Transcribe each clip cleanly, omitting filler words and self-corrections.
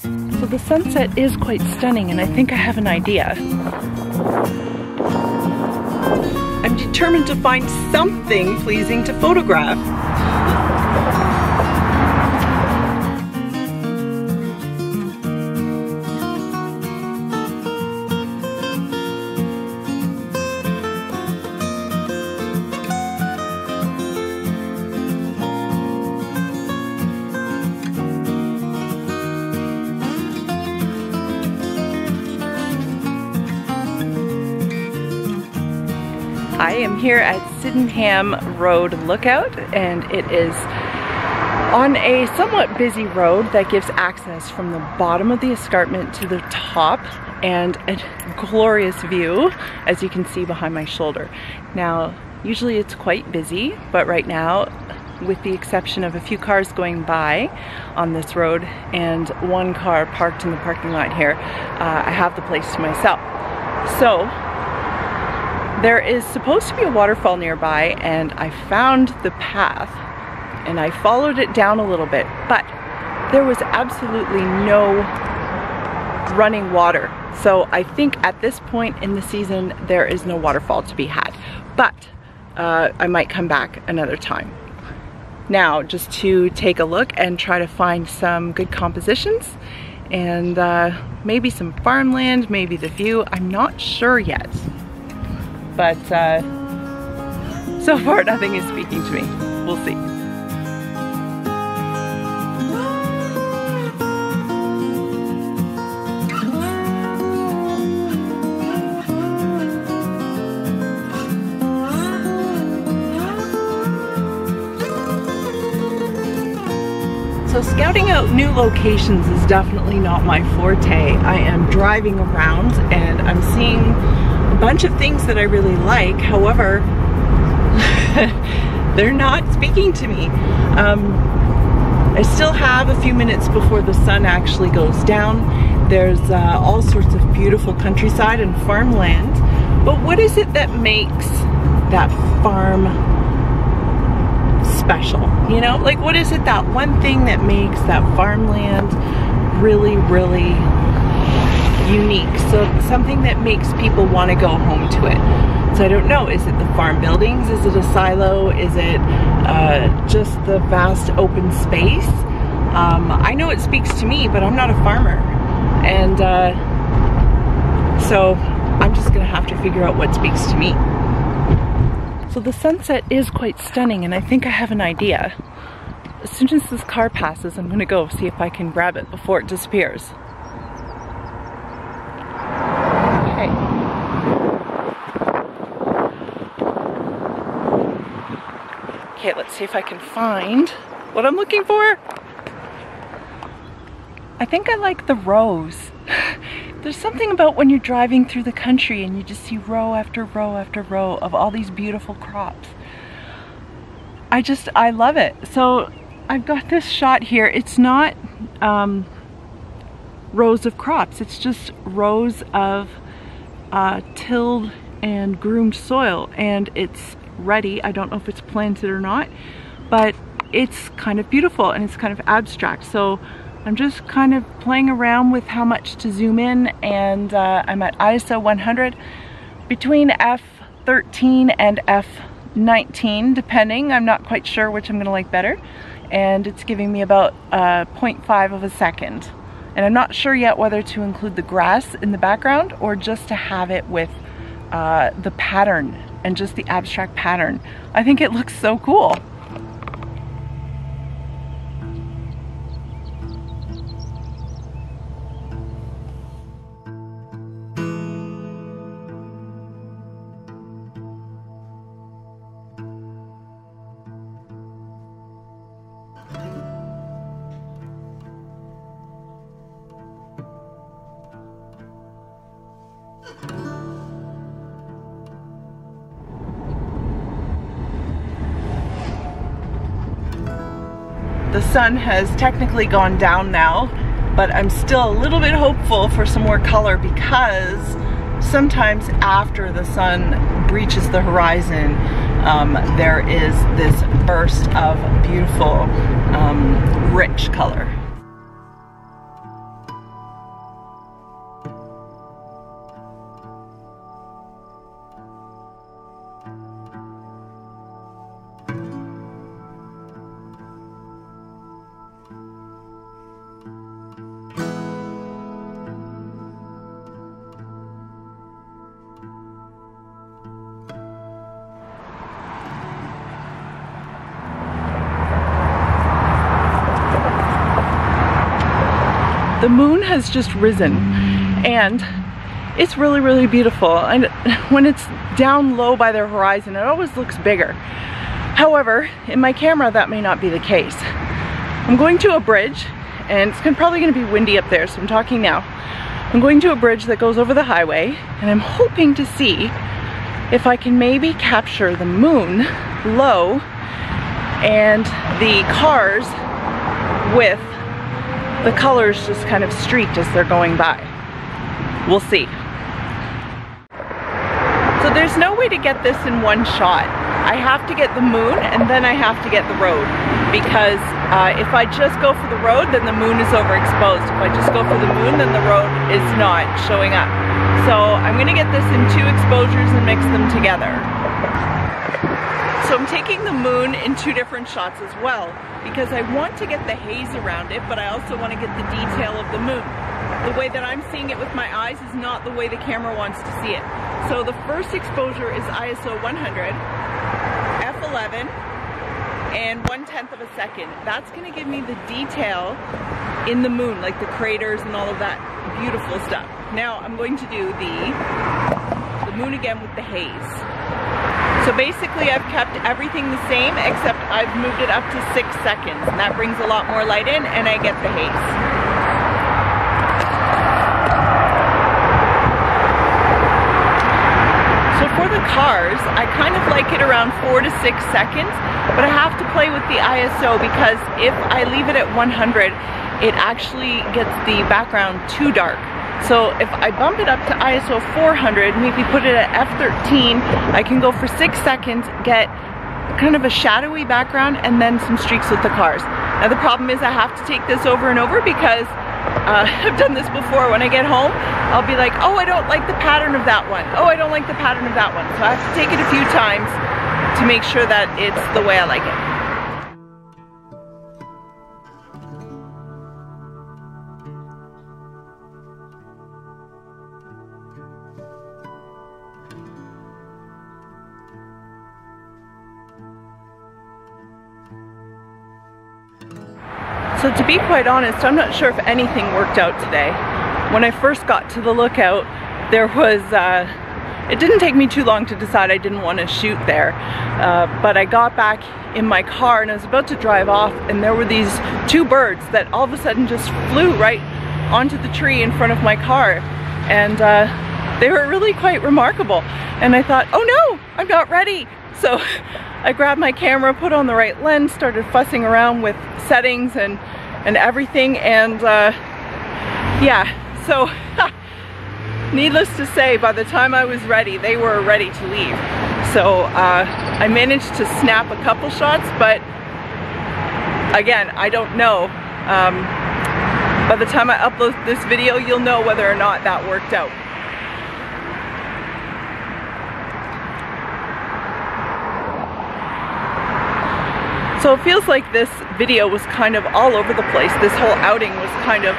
So the sunset is quite stunning, and I think I have an idea. I'm determined to find something pleasing to photograph. I am here at Sydenham Road Lookout, and it is on a somewhat busy road that gives access from the bottom of the escarpment to the top, and a glorious view, as you can see behind my shoulder. Now, usually it's quite busy, but right now, with the exception of a few cars going by on this road and one car parked in the parking lot here, I have the place to myself. So, there is supposed to be a waterfall nearby, and I found the path and I followed it down a little bit, but there was absolutely no running water. So I think at this point in the season there is no waterfall to be had, but I might come back another time. Now, just to take a look and try to find some good compositions and maybe some farmland, maybe the view. I'm not sure yet. But so far nothing is speaking to me. We'll see. So scouting out new locations is definitely not my forte. I am driving around and I'm seeing a bunch of things that I really like. However, they're not speaking to me. I still have a few minutes before the sun actually goes down. There's all sorts of beautiful countryside and farmland. But what is it that makes that farm special? You know, like what is it, that one thing that makes that farmland really, really unique? So something that makes people want to go home to it. So I don't know, is it the farm buildings? Is it a silo? Is it just the vast open space? I know it speaks to me, but I'm not a farmer. And so I'm just gonna have to figure out what speaks to me. So the sunset is quite stunning, and I think I have an idea. As soon as this car passes, I'm gonna go see if I can grab it before it disappears. Okay. Okay, let's see if I can find what I'm looking for. I think I like the rows. There's something about when you're driving through the country and you just see row after row after row of all these beautiful crops. I love it. So I've got this shot here. It's not rows of crops. It's just rows of tilled and groomed soil, and it's ready. I don't know if it's planted or not, but it's kind of beautiful and it's kind of abstract. So I'm just kind of playing around with how much to zoom in, and I'm at ISO 100, between f13 and f19 depending. I'm not quite sure which I'm gonna like better, and it's giving me about 0.5 of a second. And I'm not sure yet whether to include the grass in the background or just to have it with the pattern and just the abstract pattern. I think it looks so cool. The sun has technically gone down now, but I'm still a little bit hopeful for some more color, because sometimes after the sun breaches the horizon, there is this burst of beautiful, rich color. the moon has just risen, and it's really, really beautiful. And when it's down low by the horizon, it always looks bigger. However, in my camera, that may not be the case. I'm going to a bridge, and it's probably going to be windy up there, so I'm talking now. I'm going to a bridge that goes over the highway, and I'm hoping to see if I can maybe capture the moon low and the cars with the colors just kind of streaked as they're going by. We'll see. So there's no way to get this in one shot. I have to get the moon and then I have to get the road, because if I just go for the road, then the moon is overexposed. If I just go for the moon, then the road is not showing up. So I'm gonna get this in 2 exposures and mix them together. So I'm taking the moon in 2 different shots as well, because I want to get the haze around it, but I also want to get the detail of the moon. The way that I'm seeing it with my eyes is not the way the camera wants to see it. So the first exposure is ISO 100, f11, and 1/10 of a second. That's going to give me the detail in the moon, like the craters and all of that beautiful stuff. Now I'm going to do the moon again with the haze. So basically I've kept everything the same, except I've moved it up to 6 seconds, and that brings a lot more light in and I get the haze. So for the cars, I kind of like it around 4 to 6 seconds, but I have to play with the ISO, because if I leave it at 100, it actually gets the background too dark. So if I bump it up to ISO 400, maybe put it at f13, I can go for 6 seconds, get kind of a shadowy background, and then some streaks with the cars. Now the problem is I have to take this over and over, because I've done this before. When I get home, I'll be like, oh, I don't like the pattern of that one. Oh, I don't like the pattern of that one. So I have to take it a few times to make sure that it's the way I like it. So to be quite honest, I'm not sure if anything worked out today. When I first got to the lookout, there was, it didn't take me too long to decide I didn't want to shoot there. But I got back in my car and I was about to drive off, and there were these 2 birds that all of a sudden just flew right onto the tree in front of my car. And they were really quite remarkable. And I thought, oh no, I'm not ready. So I grabbed my camera, put on the right lens, started fussing around with settings and everything, and yeah, so needless to say, by the time I was ready, they were ready to leave. So I managed to snap a couple shots, but again, I don't know. By the time I upload this video, you'll know whether or not that worked out. So it feels like this video was kind of all over the place. This whole outing was kind of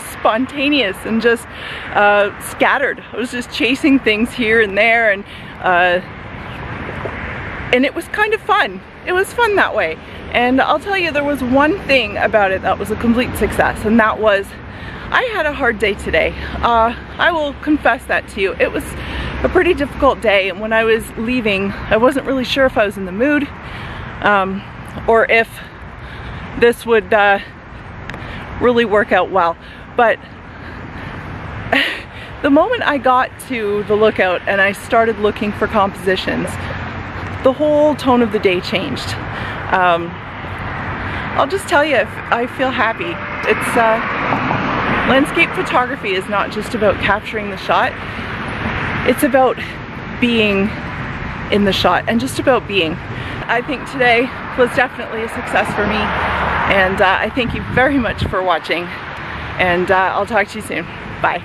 spontaneous and just scattered. I was just chasing things here and there, and it was kind of fun. It was fun that way. And I'll tell you, there was one thing about it that was a complete success, and that was I had a hard day today. I will confess that to you. It was a pretty difficult day, and when I was leaving, I wasn't really sure if I was in the mood, or if this would really work out well. But the moment I got to the lookout and I started looking for compositions, the whole tone of the day changed. I'll just tell you, I feel happy. It's landscape photography is not just about capturing the shot. It's about being in the shot and just about being. I think today was definitely a success for me, and I thank you very much for watching, and I'll talk to you soon. Bye.